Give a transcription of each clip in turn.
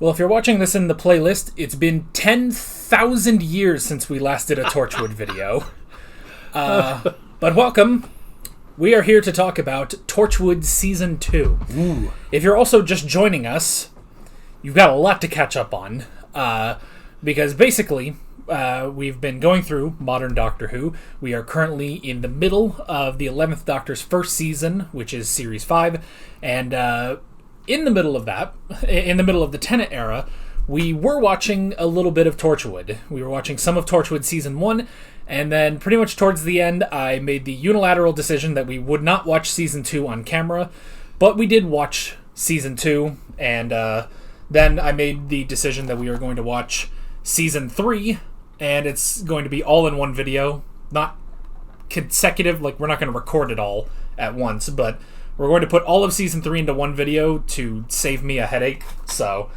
Well, if you're watching this in the playlist, it's been 10,000 years since we last did a Torchwood video. But welcome. We are here to talk about Torchwood Season 2. Ooh. If you're also just joining us, you've got a lot to catch up on. Because basically, we've been going through modern Doctor Who. We are currently in the middle of the 11th Doctor's first season, which is Series 5. And in the middle of that, in the middle of the Tennant era, we were watching a little bit of Torchwood. We were watching some of Torchwood Season 1, and then pretty much towards the end, I made the unilateral decision that we would not watch Season 2 on camera, but we did watch Season 2, and then I made the decision that we are going to watch Season 3, and it's going to be all in one video, not consecutive, like we're not going to record it all at once, but we're going to put all of Season 3 into one video to save me a headache, so...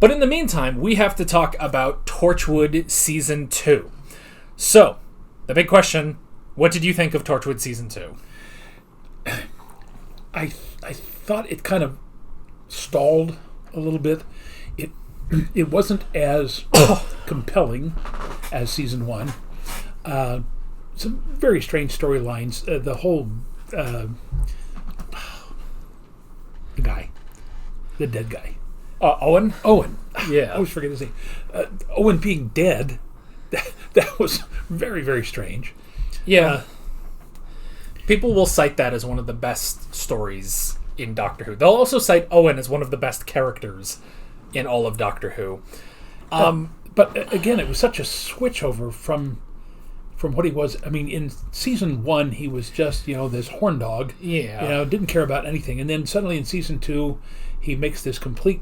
But in the meantime, we have to talk about Torchwood Season 2. So, the big question, what did you think of Torchwood Season 2? I thought it kind of stalled a little bit. It wasn't as compelling as Season 1. Some very strange storylines. The whole... the guy. The dead guy. Owen? Owen. Yeah. I always forget his name. Owen being dead, that was very, very strange. Yeah. People will cite that as one of the best stories in Doctor Who. They'll also cite Owen as one of the best characters in all of Doctor Who. But again, it was such a switchover from what he was. I mean, in Season 1, he was just, this horn dog. Yeah. Didn't care about anything. And then suddenly in Season 2, he makes this complete,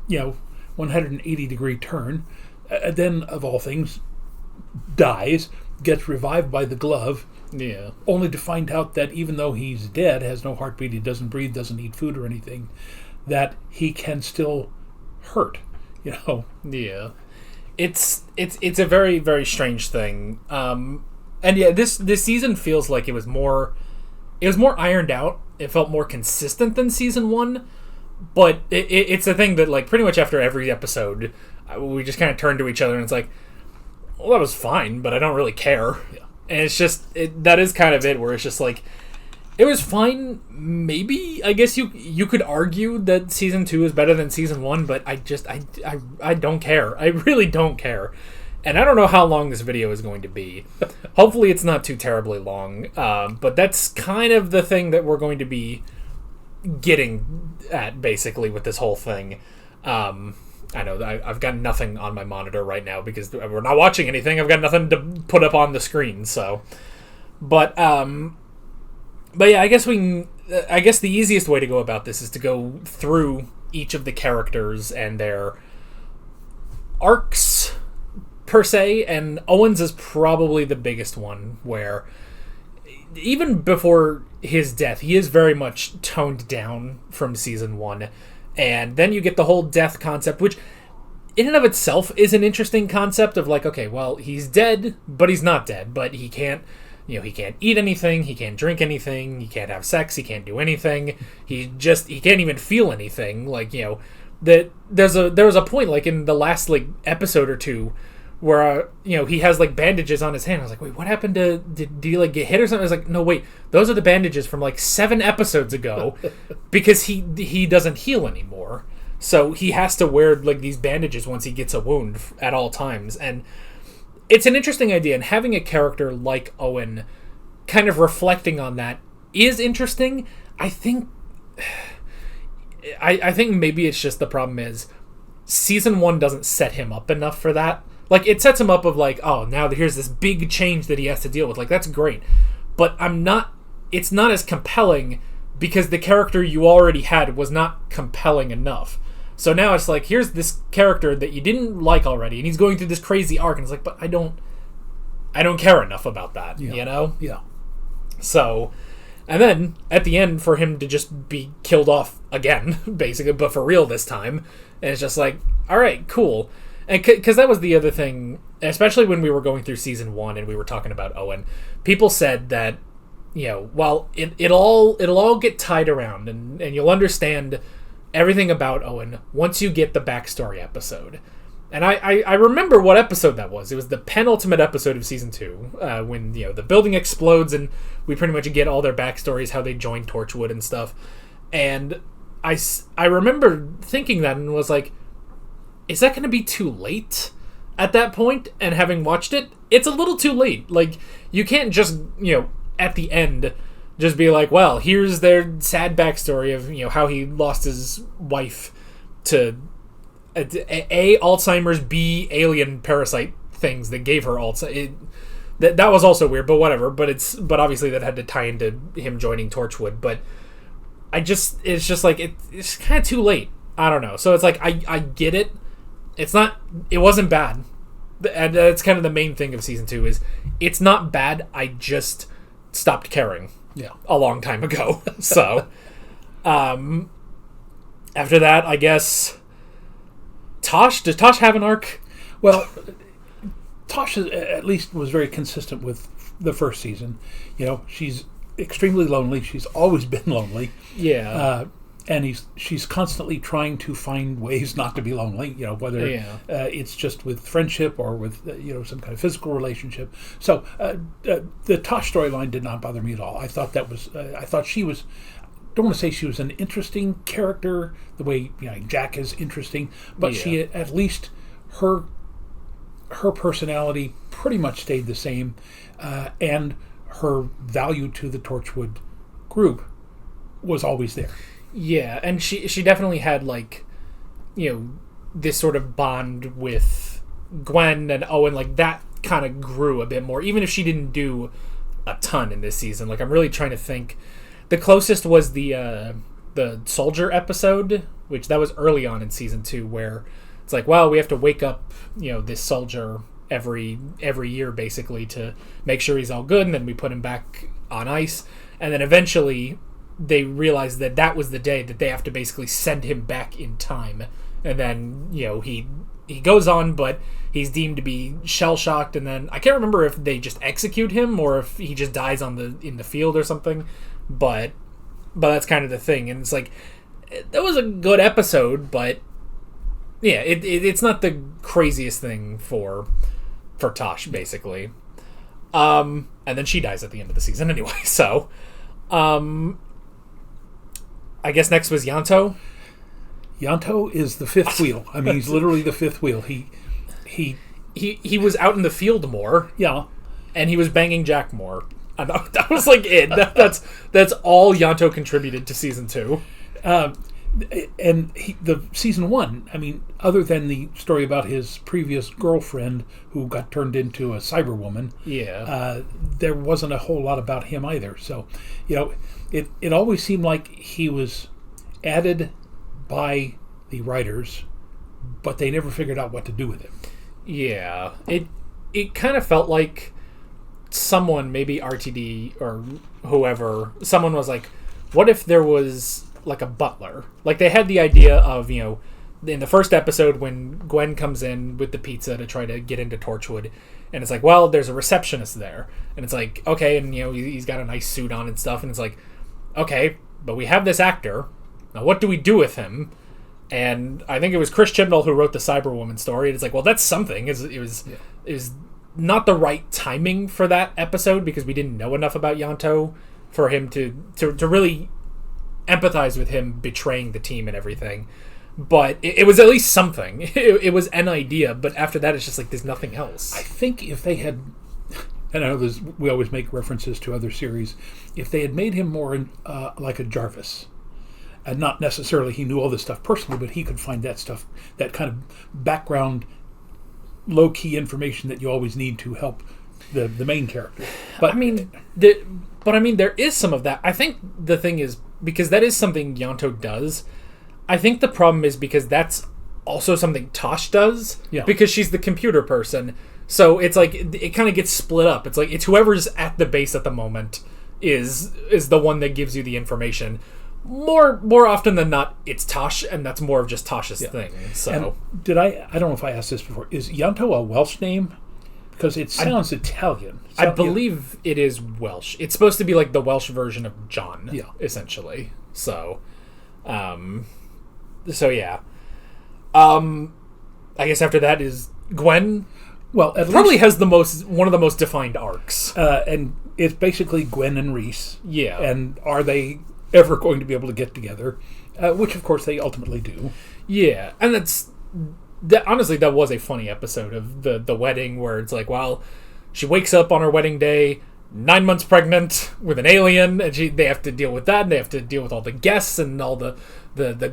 180-degree turn. Then, of all things, dies, gets revived by the glove. Yeah. Only to find out that even though he's dead, has no heartbeat, he doesn't breathe, doesn't eat food or anything, that he can still hurt, Yeah. It's a very, very strange thing. And yeah, this season feels like it was more ironed out. It felt more consistent than Season 1. But it's a thing that, like, pretty much after every episode, we just kind of turn to each other and it's like, well, that was fine, but I don't really care. Yeah. And it's just, that is kind of it, where it's just like, it was fine, maybe. I guess you could argue that Season 2 is better than Season 1, but I don't care. I really don't care. And I don't know how long this video is going to be. Hopefully it's not too terribly long. But that's kind of the thing that we're going to be getting at, basically, with this whole thing. I know that I've got nothing on my monitor right now because we're not watching anything. I've got nothing to put up on the screen, so... But yeah, I guess the easiest way to go about this is to go through each of the characters and their arcs, per se, and Owen's is probably the biggest one, where even before his death, he is very much toned down from Season 1, and then you get the whole death concept, which in and of itself is an interesting concept of like, okay, well, he's dead, but he's not dead, but he can't eat anything, he can't drink anything, he can't have sex, he can't do anything, he can't even feel anything, like, that there was a point, like, in the last, like, episode or two, where, he has, like, bandages on his hand. I was like, wait, what happened to, did he, like, get hit or something? I was like, no, wait, those are the bandages from, like, 7 episodes ago, because he doesn't heal anymore, so he has to wear, like, these bandages once he gets a wound at all times, and it's an interesting idea, and having a character like Owen kind of reflecting on that is interesting. I think maybe it's just the problem is Season 1 doesn't set him up enough for that. Like, it sets him up of like, oh, now here's this big change that he has to deal with. Like, that's great. But it's not as compelling because the character you already had was not compelling enough. So now it's like, here's this character that you didn't like already, and he's going through this crazy arc, and it's like, but I don't care enough about that, Yeah. So, and then, at the end, for him to just be killed off again, basically, but for real this time, and it's just like, alright, cool. And because that was the other thing, especially when we were going through Season 1 and we were talking about Owen, people said that, while it'll all get tied around, and you'll understand everything about Owen once you get the backstory episode. And I remember what episode that was. It was the penultimate episode of season 2, when the building explodes and we pretty much get all their backstories, how they joined Torchwood and stuff. And I remember thinking that and was like, is that going to be too late at that point? And having watched it, it's a little too late. Like, you can't just, at the end, just be like, well, here's their sad backstory of, how he lost his wife to A, Alzheimer's, B, alien parasite things that gave her Alzheimer's. That was also weird, but whatever. But obviously that had to tie into him joining Torchwood. But it's just like, it's kind of too late. I don't know. So it's like, I get it. It wasn't bad. And that's kind of the main thing of season 2 is it's not bad. I just stopped caring. Yeah. A long time ago. So, after that, I guess, does Tosh have an arc? Well, Tosh at least was very consistent with the first season. She's extremely lonely. She's always been lonely. Yeah. And she's constantly trying to find ways not to be lonely, whether it's just with friendship or with, some kind of physical relationship. So the Tosh storyline did not bother me at all. I thought she was, don't want to say she was an interesting character, the way Jack is interesting, but she, at least her personality pretty much stayed the same, and her value to the Torchwood group was always there. Yeah, and she definitely had, this sort of bond with Gwen and Owen. That kind of grew a bit more, even if she didn't do a ton in this season. I'm really trying to think. The closest was the soldier episode, which that was early on in season 2, where it's like, well, we have to wake up, this soldier every year, basically, to make sure he's all good, and then we put him back on ice. And then eventually they realize that was the day that they have to basically send him back in time. And then, he goes on, but he's deemed to be shell-shocked, and then I can't remember if they just execute him or if he just dies in the field or something, but that's kind of the thing. And it's like, that was a good episode, but yeah, it's not the craziest thing for Tosh, basically. And then she dies at the end of the season anyway, so I guess next was Yanto. Yanto is the fifth wheel. I mean, he's literally the fifth wheel. He was out in the field more. Yeah. And he was banging Jack more. And that was it. That's all Yanto contributed to season 2. And the season 1, I mean, other than the story about his previous girlfriend who got turned into a cyberwoman, there wasn't a whole lot about him either. So, it always seemed like he was added by the writers, but they never figured out what to do with him. Yeah, it kind of felt like someone, maybe RTD or whoever, someone was like, what if there was a butler? They had the idea of, in the first episode when Gwen comes in with the pizza to try to get into Torchwood, and it's like, well, there's a receptionist there, and it's like, okay, and he's got a nice suit on and stuff, and it's like, okay, but we have this actor, now what do we do with him? And I think it was Chris Chibnall who wrote the Cyberwoman story, and it's like, well, that's something. It was not the right timing for that episode, because we didn't know enough about Yanto for him to really empathize with him betraying the team and everything. But it was at least something. It was an idea, but after that it's just like there's nothing else. I think if they had, and I know we always make references to other series, if they had made him more like a Jarvis, and not necessarily he knew all this stuff personally, but he could find that stuff, that kind of background, low-key information that you always need to help the main character. But there is some of that. I think the thing is, because that is something Yanto does, I think the problem is because that's also something Tosh does, because she's the computer person. So it's like, it kind of gets split up. It's like, it's whoever's at the base at the moment is the one that gives you the information. More often than not, it's Tosh, and that's more of just Tosh's thing. So, and I don't know if I asked this before, is Yanto a Welsh name? Because it sounds Italian. I believe it is Welsh. It's supposed to be like the Welsh version of John, essentially. So, So yeah. I guess after that is Gwen. Well, at Probably least, has one of the most defined arcs. and it's basically Gwen and Reese. Yeah. And are they ever going to be able to get together? Which, of course, they ultimately do. Yeah, and honestly, that was a funny episode of the wedding where it's like, well, she wakes up on her wedding day, 9 months pregnant with an alien, and they have to deal with that, and they have to deal with all the guests and all the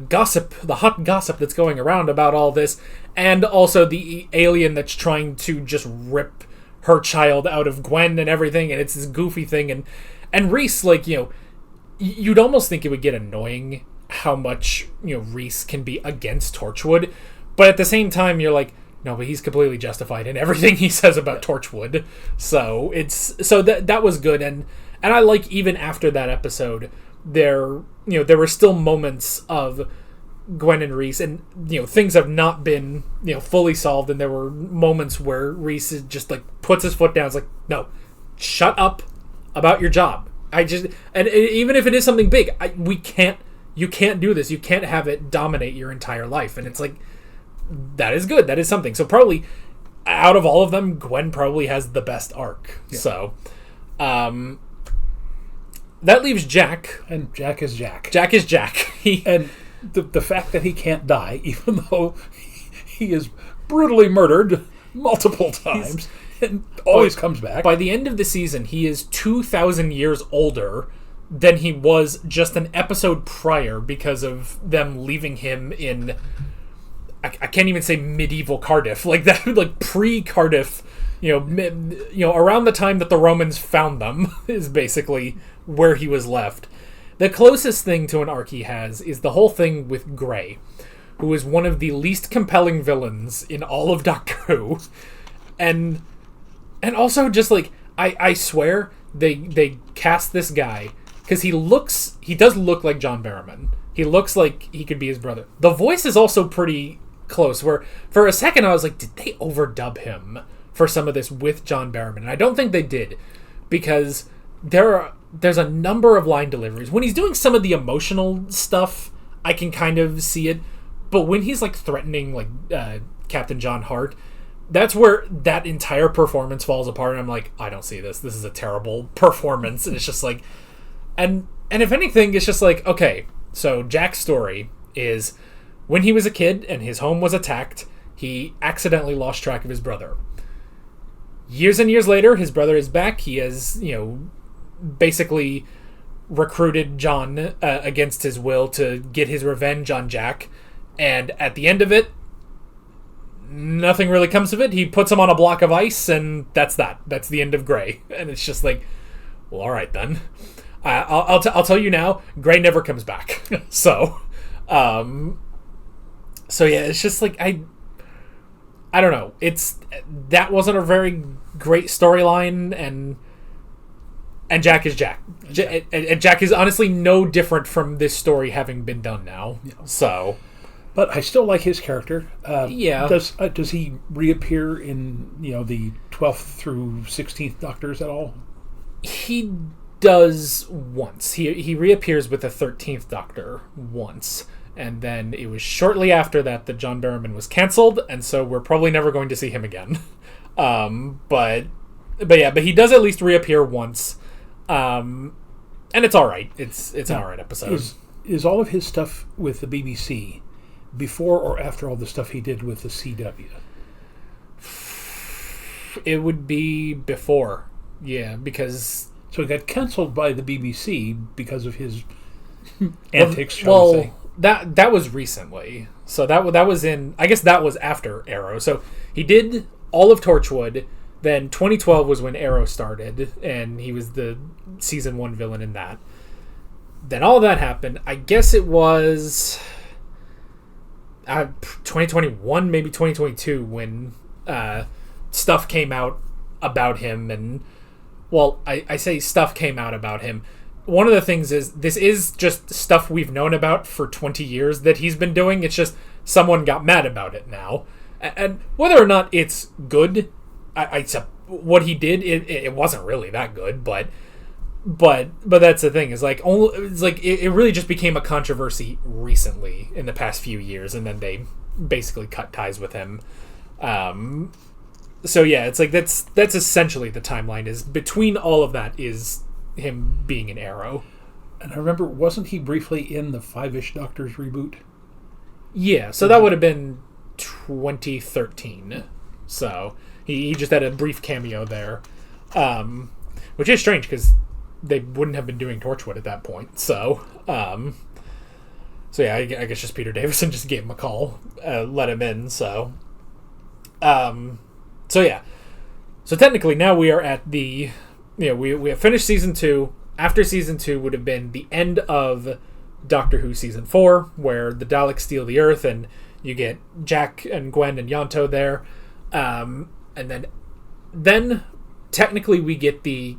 gossip, the hot gossip that's going around about all this, and also the alien that's trying to just rip her child out of Gwen and everything, and it's this goofy thing, and Reese, like, you'd almost think it would get annoying how much, Reese can be against Torchwood, but at the same time, you're like, no, but he's completely justified in everything he says about Torchwood. So that was good, and I like, even after that episode, there were still moments of Gwen and Reese, and things have not been fully solved, and there were moments where Reese is just like puts his foot down. It's like, no, shut up about your job. And even if it is something big, you can't do this. You can't have it dominate your entire life. And it's like, that is good. That is something. So probably out of all of them, Gwen probably has the best arc. Yeah. So, that leaves Jack. And Jack is Jack. Jack is Jack. And the fact that he can't die, even though he is brutally murdered multiple times, and always comes back. By the end of the season, he is 2,000 years older than he was just an episode prior because of them leaving him in, I can't even say medieval Cardiff, like that, like pre-Cardiff, around the time that the Romans found them is basically where he was left. The closest thing to an arc he has is the whole thing with Grey, who is one of the least compelling villains in all of Doctor Who, and also just like I swear they cast this guy because he does look like John Barrowman. He looks like he could be his brother. The voice is also pretty close, where for a second I was like, did they overdub him for some of this with John Barrowman? And I don't think they did, because there's a number of line deliveries. When he's doing some of the emotional stuff, I can kind of see it, but when he's like threatening like Captain John Hart, that's where that entire performance falls apart, and I'm like, I don't see this. This is a terrible performance. And it's just like, and if anything, it's just like, okay, so Jack's story is when he was a kid and his home was attacked, he accidentally lost track of his brother. Years and years later, his brother is back. He has, basically recruited John against his will to get his revenge on Jack. And at the end of it, nothing really comes of it. He puts him on a block of ice, and that's that. That's the end of Grey. And it's just like, well, all right then. I'll tell you now, Grey never comes back. So yeah, it's just like, I don't know. That wasn't a very great storyline, and Jack is Jack. And Jack is honestly no different from this story having been done now. Yeah. So, but I still like his character. Yeah. Does he reappear in the 12th through 16th Doctors at all? He does once. He reappears with the 13th Doctor once. And then it was shortly after that John Barrowman was canceled, and so we're probably never going to see him again. But he does at least reappear once, and it's all right. It's an all right episode. Is all of his stuff with the BBC before or after all the stuff he did with the CW? It would be before, yeah, because so he got canceled by the BBC because of his antics. Shall we say? That was recently. So that was in, I guess that was after Arrow. So he did all of Torchwood. Then 2012 was when Arrow started, and he was the season 1 villain in that. Then all of that happened. I guess it was 2021, maybe 2022, when stuff came out about him. And, well, I say stuff came out about him. One of the things is, this is just stuff we've known about for 20 years that he's been doing. It's just someone got mad about it now. And whether or not it's good, what he did, it wasn't really that good. But But that's the thing, is like it really just became a controversy recently in the past few years, and then they basically cut ties with him. So yeah, it's like that's essentially the timeline, is between all of that is him being an Arrow. And I remember, wasn't he briefly in the Five-ish Doctors reboot? Yeah, so that would have been 2013. So he just had a brief cameo there, which is strange because they wouldn't have been doing Torchwood at that point. So yeah, I guess just Peter Davison just gave him a call, let him in. So yeah, so technically now we are at the, we have finished season 2. After season 2 would have been the end of Doctor Who season 4, where the Daleks steal the Earth and you get Jack and Gwen and Yanto there. And then technically we get the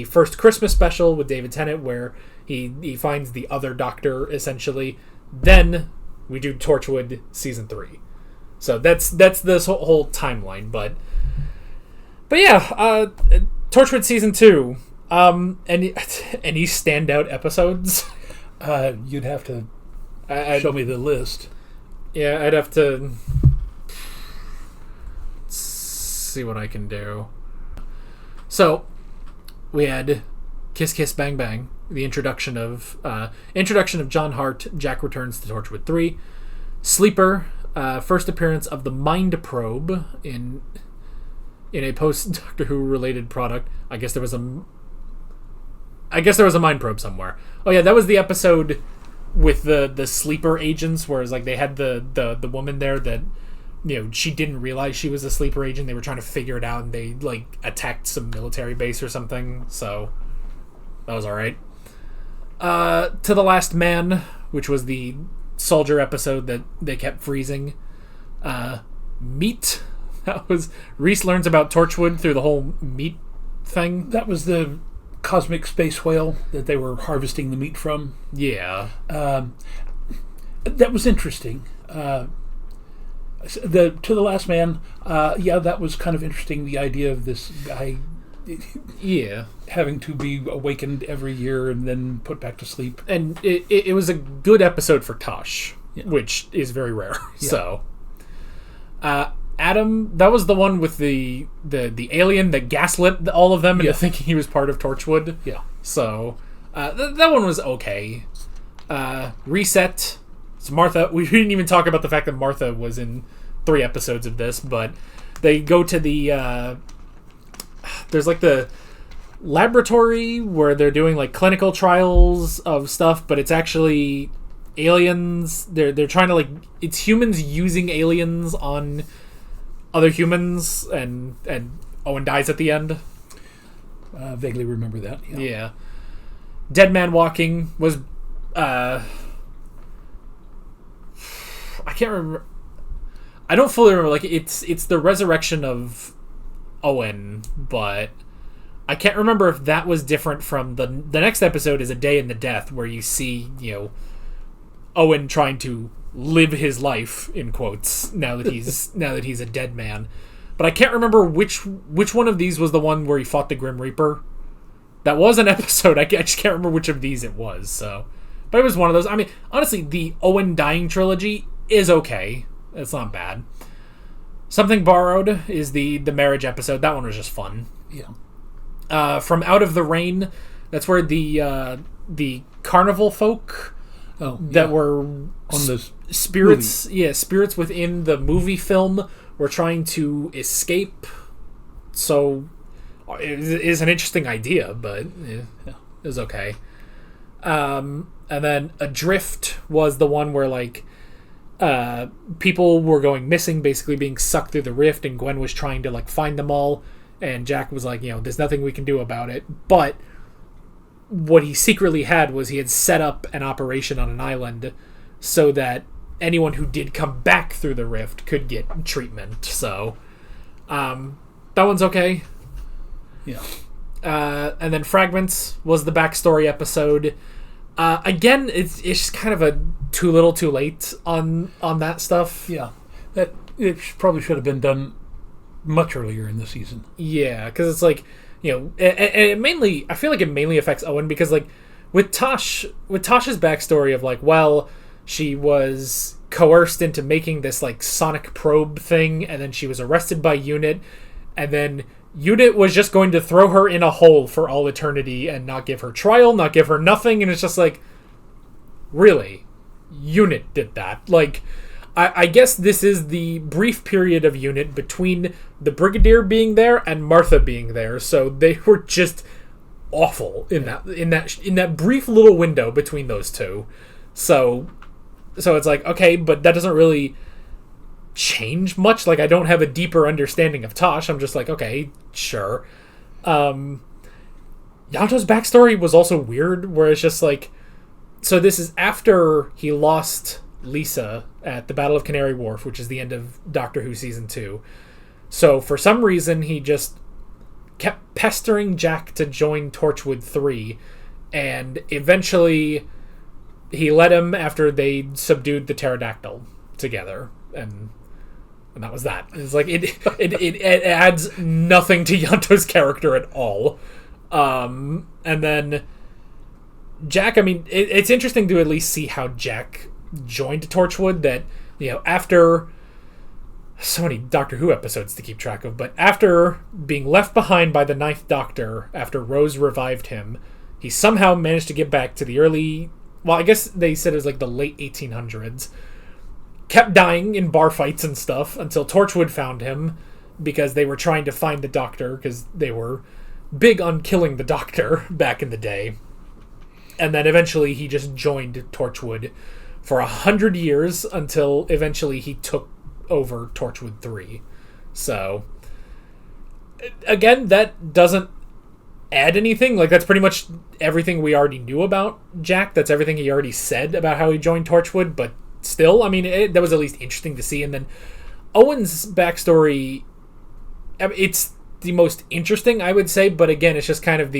first Christmas special with David Tennant, where he finds the other Doctor, essentially. Then we do Torchwood season 3. So that's this whole timeline. But yeah, Torchwood season 2. Any standout episodes? You'd have to show me the list. Yeah, I'd have to see what I can do. So we had Kiss Kiss Bang Bang, the introduction of John Hart. Jack returns to Torchwood 3. Sleeper, first appearance of the Mind Probe in a post Doctor Who related product. I guess there was a Mind Probe somewhere. Oh yeah, that was the episode with the sleeper agents, where it's like they had the woman there that, she didn't realize she was a sleeper agent. They were trying to figure it out, and they like attacked some military base or something. So that was all right. To the Last Man, which was the soldier episode that they kept freezing. Meat. That was Reese learns about Torchwood through the whole meat thing. That was the cosmic space whale that they were harvesting the meat from. Yeah. That was interesting. To the Last Man, that was kind of interesting, the idea of this guy having to be awakened every year and then put back to sleep. And it was a good episode for Tosh, which is very rare. Yeah. So Adam, that was the one with the alien that gaslit all of them into thinking he was part of Torchwood. Yeah. So that one was okay. Reset. It's Martha. We didn't even talk about the fact that Martha was in 3 episodes of this, but they go to the there's like the laboratory where they're doing like clinical trials of stuff, but it's actually aliens. They're trying to, like, it's humans using aliens on other humans, and Owen dies at the end. Vaguely remember that. Yeah. Dead Man Walking was I can't remember. I don't fully remember. Like, it's the resurrection of Owen, but I can't remember if that was different from the next episode. Is A Day in the Death, where you see Owen trying to live his life in quotes now that he's a dead man. But I can't remember which one of these was the one where he fought the Grim Reaper. That was an episode. I just can't remember which of these it was. So, but it was one of those. I mean, honestly, the Owen dying trilogy is okay. It's not bad. Something Borrowed is the marriage episode. That one was just fun. Yeah. From Out of the Rain, that's where the carnival folk that were on the spirits. movie. Yeah, spirits within the movie film were trying to escape. So it is an interesting idea, but it was okay. And then Adrift was the one where, like, people were going missing, basically being sucked through the rift, and Gwen was trying to, like, find them all, and Jack was like, there's nothing we can do about it. But what he secretly had was he had set up an operation on an island so that anyone who did come back through the rift could get treatment. So that one's okay. Yeah. And then Fragments was the backstory episode. Again, it's just kind of a too little too late on that stuff. Yeah. That it probably should have been done much earlier in the season. Yeah, because it's like, it mainly, I feel like it mainly affects Owen because like with Tosh's backstory of like, well, she was coerced into making this like sonic probe thing, and then she was arrested by Unit, and then Unit was just going to throw her in a hole for all eternity and not give her trial, not give her nothing, and it's just like, really? Unit did that? Like, I guess this is the brief period of Unit between the Brigadier being there and Martha being there, so they were just awful in that brief little window between those two. So it's like, okay, but that doesn't really change much. Like, I don't have a deeper understanding of Tosh. I'm just like, okay, sure. Yanto's backstory was also weird, where it's just like, so this is after he lost Lisa at the Battle of Canary Wharf, which is the end of Doctor Who Season 2. So for some reason, he just kept pestering Jack to join Torchwood 3, and eventually he let him after they subdued the pterodactyl together, and that was that. It's like it adds nothing to Yanto's character at all. And then Jack, I mean, it's interesting to at least see how Jack joined Torchwood, that, after so many Doctor Who episodes to keep track of, but after being left behind by the Ninth Doctor after Rose revived him, he somehow managed to get back to the early, well, I guess they said it was like the late 1800s, kept dying in bar fights and stuff until Torchwood found him because they were trying to find the Doctor, because they were big on killing the Doctor back in the day. And then eventually he just joined Torchwood for 100 years until eventually he took over Torchwood 3. So, again, that doesn't add anything. Like, that's pretty much everything we already knew about Jack. That's everything he already said about how he joined Torchwood. But still, I mean, that was at least interesting to see. And then Owen's backstory, I mean, it's the most interesting, I would say. But again, it's just kind of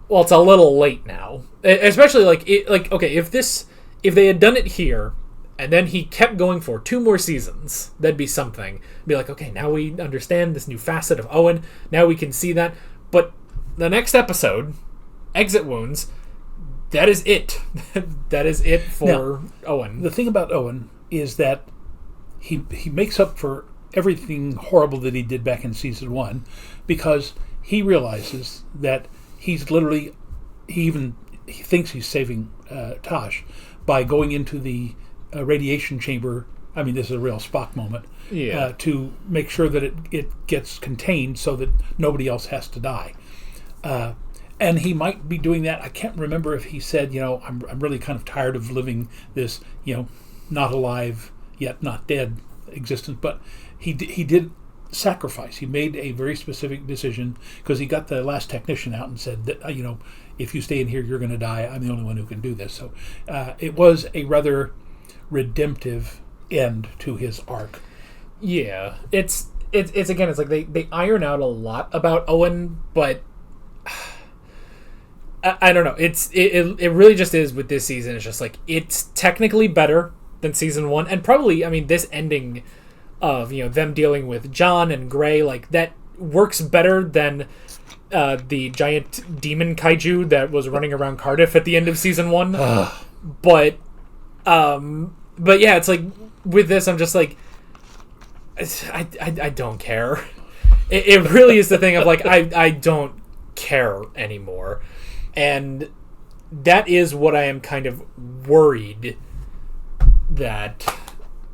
well, it's a little late now. Especially, okay, if they had done it here, and then he kept going for 2 more seasons, that'd be something. Be like, okay, now we understand this new facet of Owen. Now we can see that. But the next episode, Exit Wounds, that is it. That is it for Owen. The thing about Owen is that he makes up for everything horrible that he did back in season 1, because he realizes that he's literally, he thinks he's saving Tosh by going into the radiation chamber. I mean, this is a real Spock moment. Yeah. To make sure that it gets contained so that nobody else has to die. And he might be doing that. I can't remember if he said, I'm really kind of tired of living this, not alive yet not dead existence. But he did sacrifice. He made a very specific decision, because he got the last technician out and said that, if you stay in here, you're going to die. I'm the only one who can do this. So it was a rather redemptive end to his arc. Yeah, it's again, it's like they iron out a lot about Owen, but I don't know. It really just is with this season. It's just like, it's technically better than season 1, and probably, I mean, this ending of them dealing with John and Gray, like, that works better than the giant demon kaiju that was running around Cardiff at the end of season 1. But yeah, it's like, with this, I'm just like, I don't care. It really is the thing of like, I don't care anymore. And that is what I am kind of worried that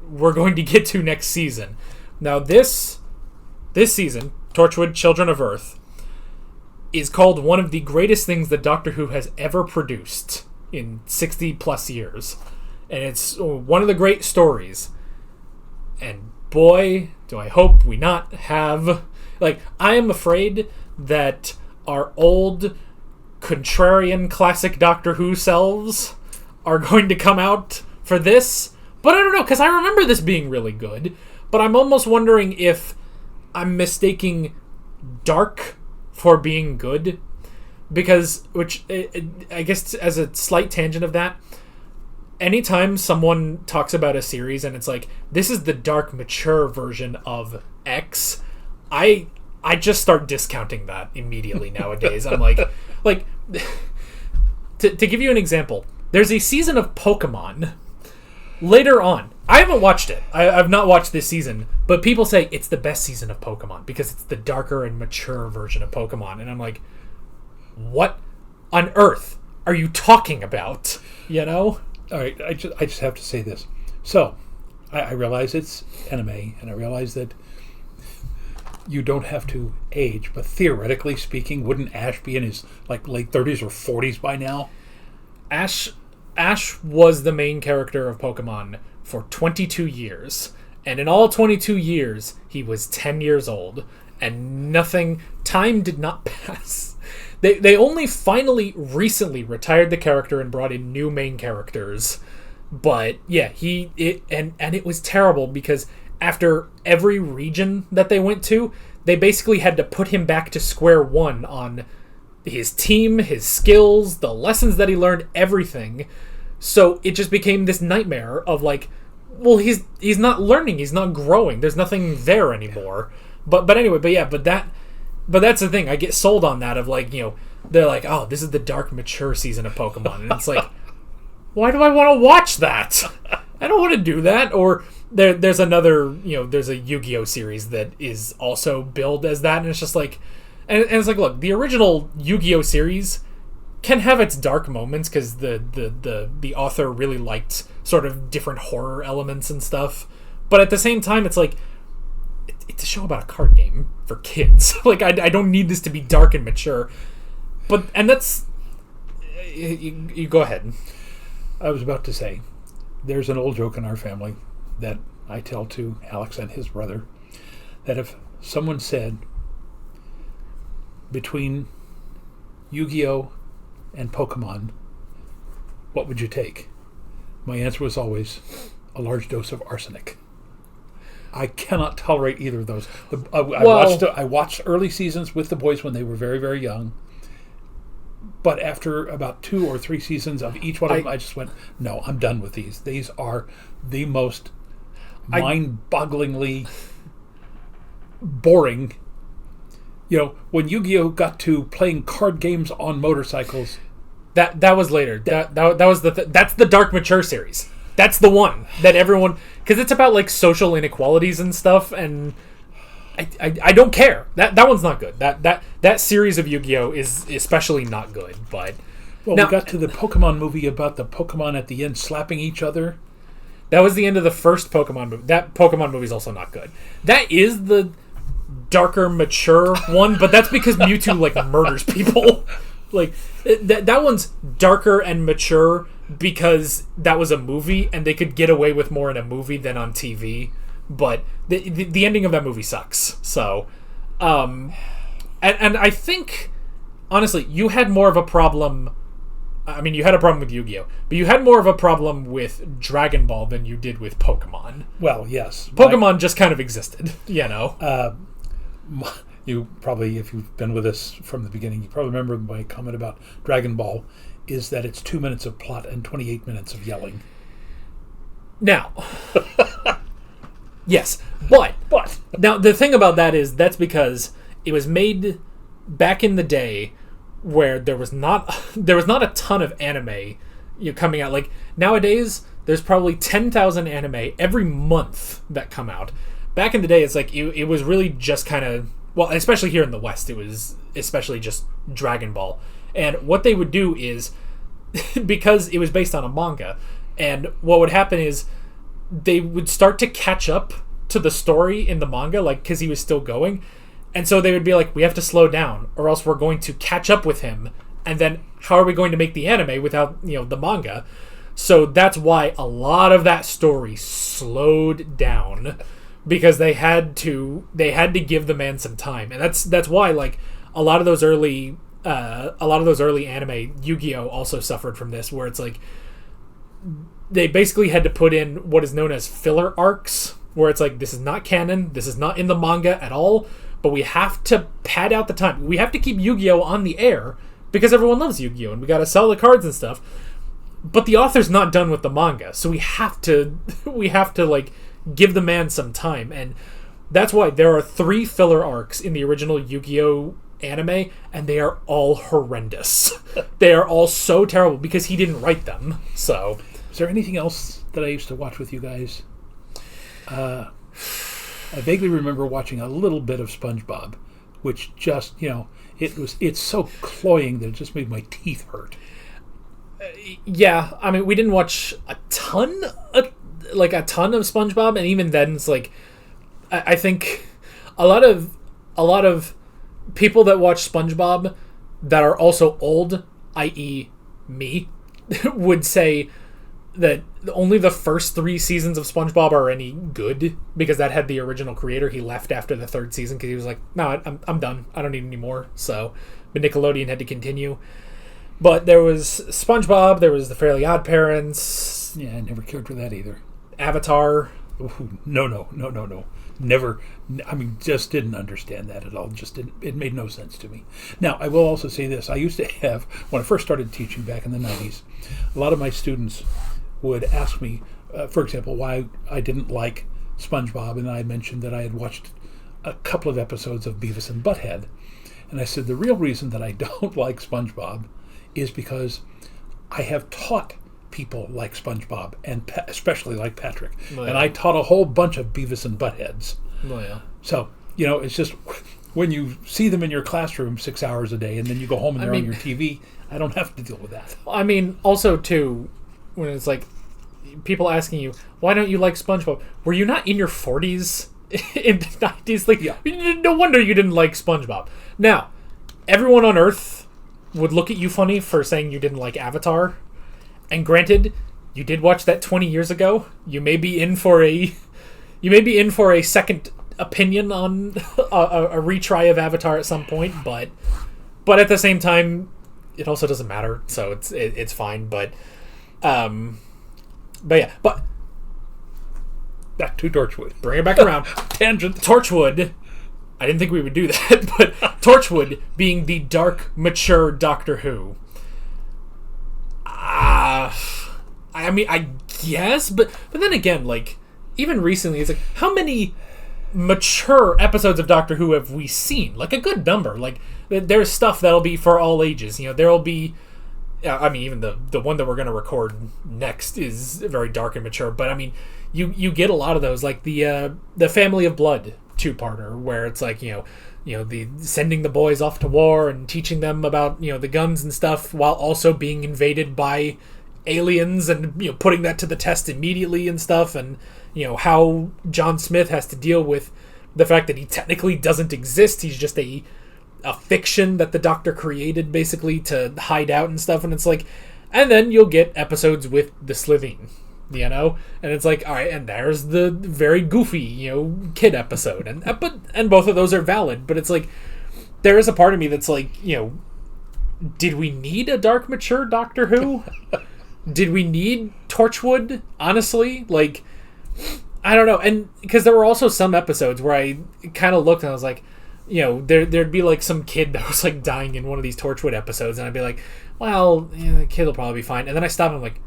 we're going to get to next season. Now, this season, Torchwood Children of Earth, is called one of the greatest things that Doctor Who has ever produced in 60 plus years. And it's one of the great stories. And boy, do I hope we not have... Like, I am afraid that our old, contrarian, classic Doctor Who selves are going to come out for this. But I don't know, because I remember this being really good. But I'm almost wondering if I'm mistaking dark for being good. Because, I guess as a slight tangent of that, anytime someone talks about a series and it's like, this is the dark, mature version of X, I I just start discounting that immediately nowadays. I'm like to give you an example, there's a season of Pokemon later on. I haven't watched it. I've not watched this season, but people say it's the best season of Pokemon because it's the darker and mature version of Pokemon, and I'm like, what on earth are you talking about? You know? All right, I just have to say this. So, I realize it's anime, and I realize that you don't have to age, but theoretically speaking, wouldn't Ash be in his late 30s or 40s by now? Ash was the main character of Pokemon for 22 years, and in all 22 years, he was 10 years old, and time did not pass. They only finally recently retired the character and brought in new main characters. But yeah, it was terrible because after every region that they went to, they basically had to put him back to square one on his team, his skills, the lessons that he learned, everything. So it just became this nightmare of well, he's not learning, he's not growing, there's nothing there anymore. But anyway, but that's the thing. I get sold on that of they're like, oh, this is the dark mature season of Pokemon, and it's like, why do I want to watch that? I don't want to do that. Or there's another, there's a Yu-Gi-Oh series that is also billed as that, and it's just like, and it's like, look, the original Yu-Gi-Oh series can have its dark moments because the author really liked sort of different horror elements and stuff, but at the same time, it's like, it's a show about a card game for kids. I don't need this to be dark and mature. And that's you go ahead. I was about to say, there's an old joke in our family that I tell to Alex and his brother, that if someone said between Yu-Gi-Oh and Pokemon, what would you take? My answer was always a large dose of arsenic. I cannot tolerate either of those. I watched early seasons with the boys when they were very, very young. But after about 2 or 3 seasons of each one of them, I just went, no, I'm done with these. These are the most mind-bogglingly boring. When Yu-Gi-Oh got to playing card games on motorcycles, that was later. That was that's the dark mature series. That's the one that everyone, because it's about social inequalities and stuff, and I don't care. That one's not good. That series of Yu-Gi-Oh is especially not good. But we got to the Pokemon movie about the Pokemon at the end slapping each other. That was the end of the first Pokemon movie. That Pokemon movie is also not good. That is the darker, mature one, but that's because Mewtwo murders people. That one's darker and mature because that was a movie and they could get away with more in a movie than on TV. But the ending of that movie sucks. So, and I think, honestly, you had more of a problem. I mean, you had a problem with Yu-Gi-Oh, but you had more of a problem with Dragon Ball than you did with Pokemon. Well, yes. Pokemon just kind of existed, You probably, if you've been with us from the beginning, you probably remember my comment about Dragon Ball is that it's 2 minutes of plot and 28 minutes of yelling. Now... Yes, but now the thing about that is that's because it was made back in the day where there was not a ton of anime coming out. Nowadays, there's probably 10,000 anime every month that come out. Back in the day, it's it was really just kind of, well, especially here in the West, it was especially just Dragon Ball. And what they would do is, because it was based on a manga, and what would happen is they would start to catch up to the story in the manga, because he was still going. And so they would be like, we have to slow down, or else we're going to catch up with him. And then how are we going to make the anime without, the manga? So that's why a lot of that story slowed down, because they had to give the man some time. And that's why, a lot of those early anime, Yu-Gi-Oh also suffered from this, where it's they basically had to put in what is known as filler arcs, where it's this is not canon, this is not in the manga at all, but we have to pad out the time. We have to keep Yu-Gi-Oh on the air because everyone loves Yu-Gi-Oh and we got to sell the cards and stuff. But the author's not done with the manga, so we have to give the man some time. And That's why there are 3 filler arcs in the original Yu-Gi-Oh! Anime, and they are all horrendous. They are all so terrible because he didn't write them. So, is there anything else that I used to watch with you guys? I vaguely remember watching a little bit of SpongeBob, which just, it's so cloying that it just made my teeth hurt. Yeah, I mean, we didn't watch a ton of SpongeBob, and even then, it's like, I think a lot of people that watch SpongeBob that are also old, i.e. me, would say that only the first 3 seasons of SpongeBob are any good, because that had the original creator. He left after the 3rd season because he was like, no, I'm done. I don't need any more. So, but Nickelodeon had to continue. But there was SpongeBob, there was the Fairly Odd Parents. Yeah, I never cared for that either. Avatar. Ooh, no. Never, I mean, just didn't understand that at all. Just didn't, it made no sense to me. Now, I will also say this. I used to have, when I first started teaching back in the 90s, a lot of my students would ask me, for example, why I didn't like SpongeBob, and I mentioned that I had watched a couple of episodes of Beavis and Butthead. And I said, the real reason that I don't like SpongeBob is because I have taught people like SpongeBob, and especially like Patrick. Oh, yeah. And I taught a whole bunch of Beavis and Buttheads. Oh, yeah. So, it's just when you see them in your classroom 6 hours a day and then you go home and they're on your TV, I don't have to deal with that. I mean, also, too, when it's like people asking you, why don't you like SpongeBob? Were you not in your 40s in the 90s? Like, yeah. No wonder you didn't like SpongeBob. Now, everyone on Earth would look at you funny for saying you didn't like Avatar. And granted, you did watch that 20 years ago. You may be in for a second opinion on a retry of Avatar at some point, but at the same time, it also doesn't matter. So it's fine. But yeah. But back to Torchwood. Bring it back around. Tangent. Torchwood. I didn't think we would do that, but Torchwood being the dark, mature Doctor Who. I mean, I guess, but then again, like, even recently, it's like, how many mature episodes of Doctor Who have we seen? Like, a good number. Like, there's stuff that'll be for all ages. There'll be, I mean, even the one that we're going to record next is very dark and mature, but I mean, you get a lot of those, like the Family of Blood 2-parter, where it's like, the sending the boys off to war and teaching them about, the guns and stuff, while also being invaded by aliens and, putting that to the test immediately and stuff, and, how John Smith has to deal with the fact that he technically doesn't exist. He's just a fiction that the Doctor created, basically, to hide out and stuff, and it's like, and then you'll get episodes with the Slitheen, and it's like, all right, and there's the very goofy, kid episode, and both of those are valid, but it's like, there is a part of me that's like, did we need a dark, mature Doctor Who? Did we need Torchwood? Honestly, like, I don't know, and because there were also some episodes where I kind of looked and I was like, there'd be like some kid that was like dying in one of these Torchwood episodes, and I'd be like, well, the kid will probably be fine, and then I stopped and I'm like,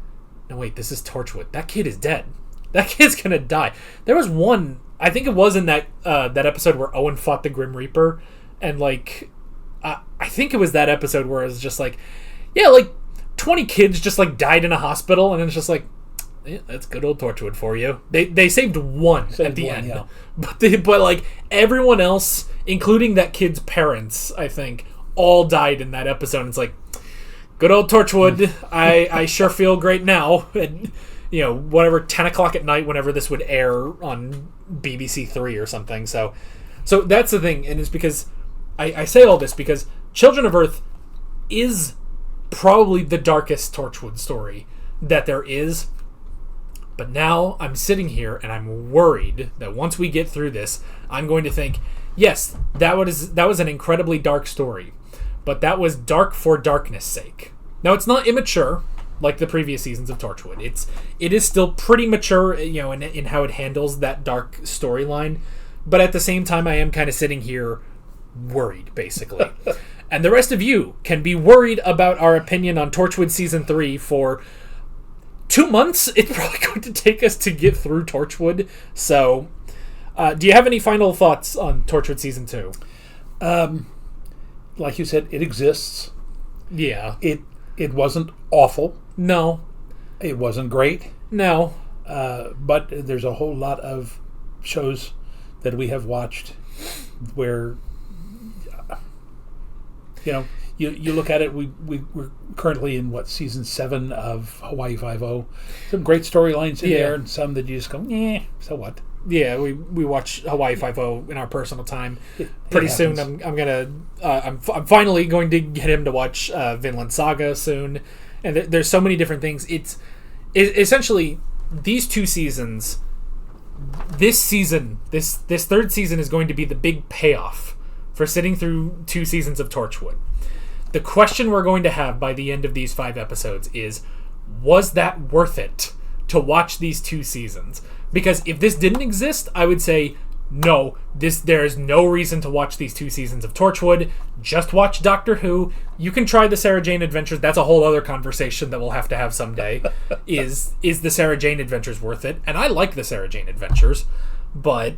no, wait, this is Torchwood. That kid is dead. That kid's gonna die. There was one, I think it was in that episode where Owen fought the Grim Reaper, and like, I think it was that episode where it was just like, yeah, like 20 kids just like died in a hospital, and it's just like, yeah, that's good old Torchwood for you. They saved one at the end, yeah. But like everyone else, including that kid's parents, I think, all died in that episode. It's like, good old Torchwood. I sure feel great now. And, whatever, 10 o'clock at night, whenever this would air on BBC Three or something. So that's the thing, and it's because I say all this because Children of Earth is probably the darkest Torchwood story that there is. But now I'm sitting here and I'm worried that once we get through this, I'm going to think, yes, that was an incredibly dark story, but that was dark for darkness' sake. Now, it's not immature like the previous seasons of Torchwood. It is still pretty mature, in how it handles that dark storyline. But at the same time, I am kind of sitting here worried, basically. And the rest of you can be worried about our opinion on Torchwood Season 3 for 2 months. It's probably going to take us to get through Torchwood. So, Do you have any final thoughts on Torchwood Season 2? Like you said, it exists. Yeah. It wasn't awful. No. It wasn't great. No. But there's a whole lot of shows that we have watched where, you look at it, we're currently in, season 7 of Hawaii Five-0. Some great storylines in there, and some that you just go, so what? Yeah, we watch Hawaii Five-0 in our personal time. Pretty soon, I'm finally going to get him to watch Vinland Saga soon, and there's so many different things. It's essentially these 2 seasons. This season, this third season is going to be the big payoff for sitting through 2 seasons of Torchwood. The question we're going to have by the end of these 5 episodes is, was that worth it to watch these 2 seasons? Because if this didn't exist, I would say, no, there is no reason to watch these 2 seasons of Torchwood. Just watch Doctor Who. You can try the Sarah Jane Adventures. That's a whole other conversation that we'll have to have someday. Is the Sarah Jane Adventures worth it? And I like the Sarah Jane Adventures, but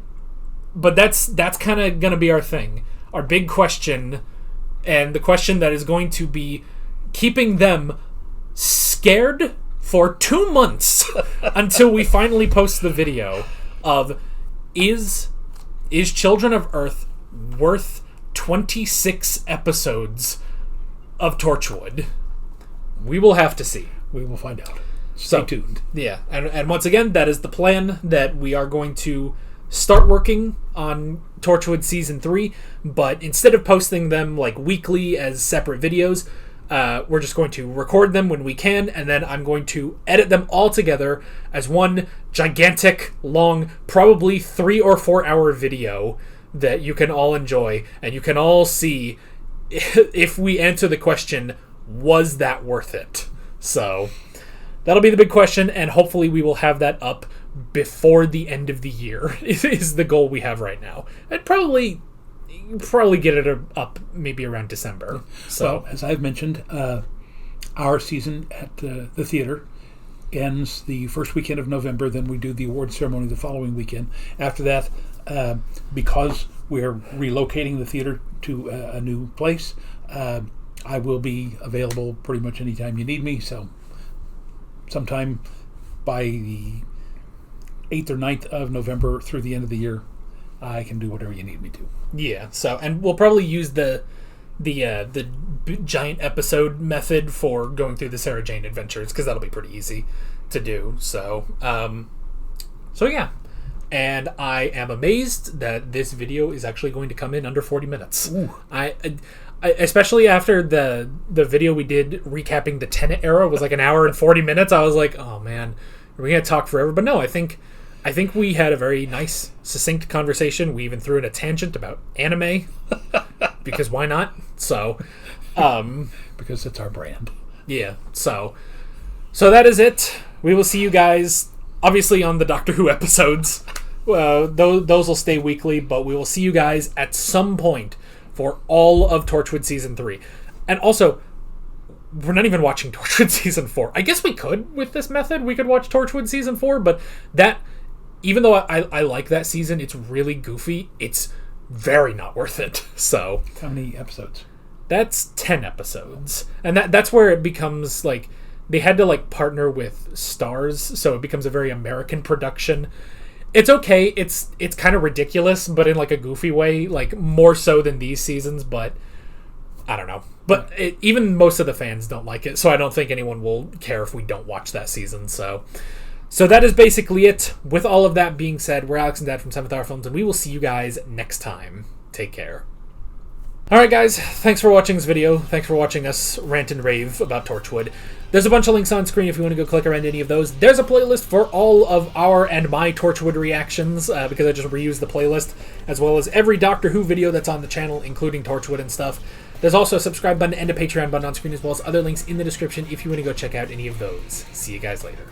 that's kind of going to be our thing. Our big question, and the question that is going to be keeping them scared for 2 months until we finally post the video of, is Children of Earth worth 26 episodes of Torchwood? We will have to see. We will find out. Stay tuned. Yeah, and once again, that is the plan, that we are going to start working on Torchwood Season 3, but instead of posting them weekly as separate videos, we're just going to record them when we can, and then I'm going to edit them all together as one gigantic, long, probably 3 or 4 hour video that you can all enjoy, and you can all see if we answer the question, was that worth it? So that'll be the big question, and hopefully we will have that up before the end of the year is the goal we have right now. And probably get it up maybe around December. So, well, as I've mentioned, our season at the theater ends the first weekend of November. Then we do the award ceremony the following weekend. After that, because we're relocating the theater to a new place, I will be available pretty much anytime you need me. So sometime by the 8th or 9th of November through the end of the year, I can do whatever you need me to. Yeah, so, and we'll probably use the giant episode method for going through the Sarah Jane Adventures, because that'll be pretty easy to do. So yeah. And I am amazed that this video is actually going to come in under 40 minutes. Ooh. I especially after the video we did recapping the Tenet era was an hour and 40 minutes. I was like, oh man, are we gonna talk forever? But no, I think we had a very nice, succinct conversation. We even threw in a tangent about anime, because why not? So, because it's our brand. Yeah. So that is it. We will see you guys, obviously, on the Doctor Who episodes. Those will stay weekly, but we will see you guys at some point for all of Torchwood Season 3. And also, we're not even watching Torchwood Season 4. I guess we could, with this method, we could watch Torchwood Season 4, but that, even though I like that season, it's really goofy, it's very not worth it. So how many episodes? That's 10 episodes. And that's where it becomes, they had to, partner with Stars, so it becomes a very American production. It's okay, it's kind of ridiculous, but in, a goofy way, more so than these seasons, but I don't know. But even most of the fans don't like it, so I don't think anyone will care if we don't watch that season. So that is basically it. With all of that being said, we're Alex and Dad from 7th Hour Films, and we will see you guys next time. Take care. Alright guys, thanks for watching this video. Thanks for watching us rant and rave about Torchwood. There's a bunch of links on screen if you want to go click around any of those. There's a playlist for all of our and my Torchwood reactions, because I just reused the playlist, as well as every Doctor Who video that's on the channel, including Torchwood and stuff. There's also a subscribe button and a Patreon button on screen, as well as other links in the description if you want to go check out any of those. See you guys later.